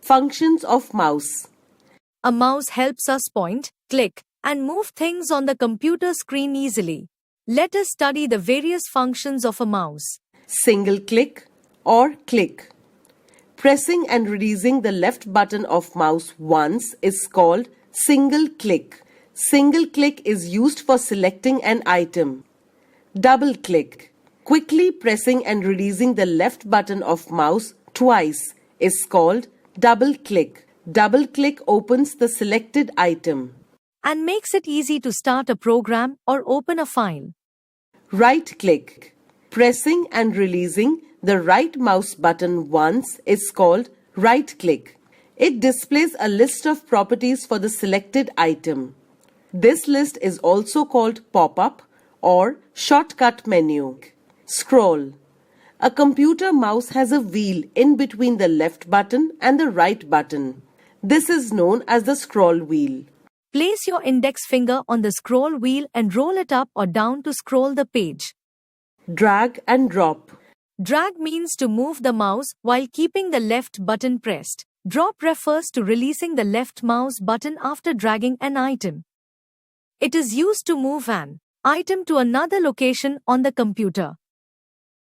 Functions of mouse. A mouse helps us point, click, and move things on the computer screen easily. Let us study the various functions of a mouse. Single click or click. Pressing and releasing the left button of mouse once is called single click. Single click is used for selecting an item. Double click. Quickly pressing and releasing the left button of mouse twice is called double click. Double click opens the selected item And makes it easy to start a program or open a file. Right click. Pressing and releasing the right mouse button once is called right click. It displays a list of properties for the selected item. This list is also called pop-up or shortcut menu. Scroll. A computer mouse has a wheel in between the left button and the right button. This is known as the scroll wheel. Place your index finger on the scroll wheel and roll it up or down to scroll the page. Drag and drop. Drag means to move the mouse while keeping the left button pressed. Drop refers to releasing the left mouse button after dragging an item. It is used to move an item to another location on the computer.